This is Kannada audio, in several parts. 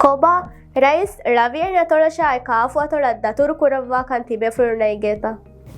ಕೊಬಾ ರೈಸ್ ರವಿಯಣ ತೊಳಶಾಯ ಕಾಫುವ ತೊಳ ದತುರು ಕುರವ್ವಾ ಕನ್ ತಿಬೆಫುಳುನೈಗೇತ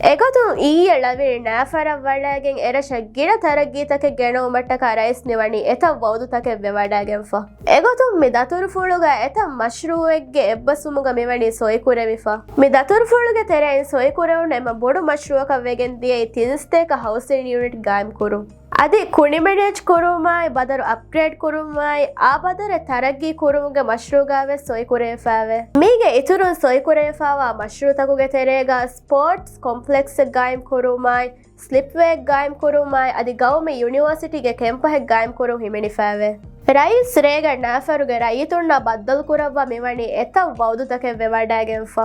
ಎಗೊತು ಈ ಎಳವಿ ನ್ಯಾಫರ ವಡಾಗೆನ್ ಎರಶ ಗಿಡ ತರಗೀತಕ್ಕೆ ಗೆಣವು ಮಟ್ಟಕ ರೈಸ್ ನಿವಣಿ ಎತ ವೌದುತಕೆ ವ್ಯವಡಾಗೆನ್ ಫ ಎಗೊತು ಮಿ ದತುರು ಫುಳುಗ ಎತ ಮಶ್ರೂವೆಗ್ಗೆ ಎಬ್ಬಸುಮುಗ ಮಿವಣಿ ಸೊಯ್ಕುರೆವಿಫ ಮಿ ದತುರು ಫುಳುಗೆ ತೆರೆಯಿನ್ ಸೊಯ್ಕುರೆವುನ್ ಎಮ ಬೊಡು ಮಶ್ರೂವಕ ವೆಗೆನ್ ದಿಯೈ ತಿನ್ಸ್ತೇಕ ಹೌಸಿಂಗ್ ಯೂನಿಟ್ ಗಾಯಂ ಕುರು ಅದಿ ಕುಣಿಮೆಡೇಜ್ ಕುರುಮಾಯ್ ಬದರು ಅಪ್ಗ್ರೇಡ್ ಕುರುಮಾಯ್ ಆ ಬದರೆ ತರಗ್ಗಿ ಕುರುಮುಗೆ ಮಶ್ರೂಗಾವೆ ಸೊಯ್ ಕುರೇಫಾವೆ ಮೀಗೆ ಇತುರು ಸೊಯ್ ಕುರೇಫಾವ ಮಶ್ರೂ ತಗುಗೆ ತೆರೆಗ ಸ್ಪೋರ್ಟ್ಸ್ ಕಾಂಪ್ಲೆಕ್ಸ್ ಗಾಯಂ ಕುರುಮಾಯ್ ಸ್ಲಿಪ್ ವೇಗ್ ಗಾಯಂ ಕುರುಮಾಯ್ ಅದಿ ಗೌಮೆ ಯೂನಿವರ್ಸಿಟಿಗೆ ಕೆಂಪಹೆಗ್ ಗಾಯಂ ಕುರು ಹಿಮಿಣಿಫಾವೆ ರೈಸ್ ರೇಗ ನಾಫರುಗೆ ರೈತುಣ್ಣ ಬದ್ದಲ್ ಕುರವ್ವ ಮಿವಣಿ ಎತ ವೌದುತಕೆ ವ್ಯವಡಾಗೆಂಫ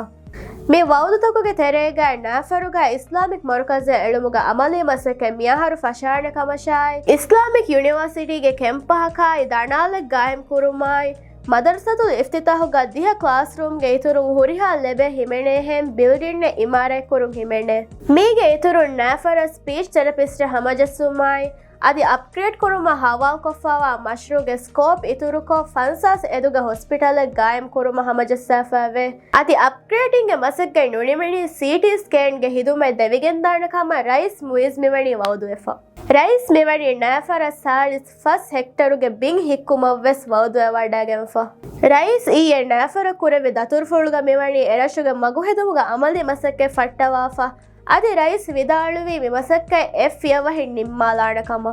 ಮೇ ವೌದುತಕುಗೆ ತೆರೆಗ ನಾಫರುಗ ಇಸ್ಲಾಮಿಕ್ ಮರುಕಜೆ ಎಳುಮುಗ ಅಮಲಿ ಮಸಕ್ಕೆ ಮಿಯಾಹರು ಫಶಾಣ ಕಮಶಾಯ್ ಇಸ್ಲಾಮಿಕ್ ಯೂನಿವರ್ಸಿಟಿಗೆ ಕೆಂಪಹಕಾಯ್ ದಣಾಲೆಗ್ ಗಾಯಂ ಕುರುಮಾಯ್ ಮದರ್ಸತು ಇಫ್ತಿತಾಹುಗ ದಿಹ ಕ್ಲಾಸ್ ರೂಮ್ಗೆ ಇತುರು ಹುರಿಹಾ ಲೆಬೆ ಹಿಮೆಣೆ ಹೆಂ ಬಿಲ್ಡಿಂಗ್ನೆ ಇಮಾರೆ ಕುರುಂ ಹಿಮೆಣೆ ಮೀಗೆ ಇತುರು ನಾಫರ ಸ್ಪೀಚ್ ಥೆರಪಿಸ್ಟ್ ಹಮಜಸುಮಾಯ್ ಅದಿ ಅಪ್ಗ್ರೇಡ್ ಕುರುಮ ಹವಾ ಕೊಫಾವ ಮಶ್ರೂಗೆ ಸ್ಕೋಪ್ ಇತುರುಕೋ ಫನ್ಸಾಸ್ ಎದುಗ ಹಾಸ್ಪಿಟಲ್ ಗಾಯಂ ಕುರುಮ ಹಮಜಸ್ಸಾಫಾವೆ ಅದಿ ಅಪ್ಗ್ರೇಡಿಂಗ್ ಮಸಗ್ಗೆ ನುಣಿಮಣಿ ಸಿಟಿ ಸ್ಕ್ಯಾನ್ಗೆ ಹಿದುಮೆ ದೆವಿಗೆಂದಾಣಕಮ ರೈಸ್ ಮುಯಿಸ್ ಮಿವಣಿ ವೌದು ಎಫ ರೈಸ್ ಮಿವಣಿ ನಾಫರ ಸಾಳಿಸ್ ಫಸ್ ಹೆಕ್ಟರುಗೆ ಬಿಂಗ್ ಹಿಕ್ಕುಮವ್ವೆಸ್ ವೌದು ಎವಾಡಾಗೆಂಫ ರೈಸ್ ಈ ನಾಫರ ಕುರೆವೆ ದತುರ್ಫುಳುಗ ಮಿವಣಿ ಎರಶುಗ ಮಗು ಹೆದುವುಗ ಅಮಲಿ ಮಸಕ್ಕೆ ಫಟ್ಟವಾಫ ಅದಿ ರೈಸ್ ವಿದಾಳುವಿ ವಿಮಸಕ್ಕೆ ಎಫ್ ಯವಹಿ ನಿಮ್ಮಾಲಾಣಕಮ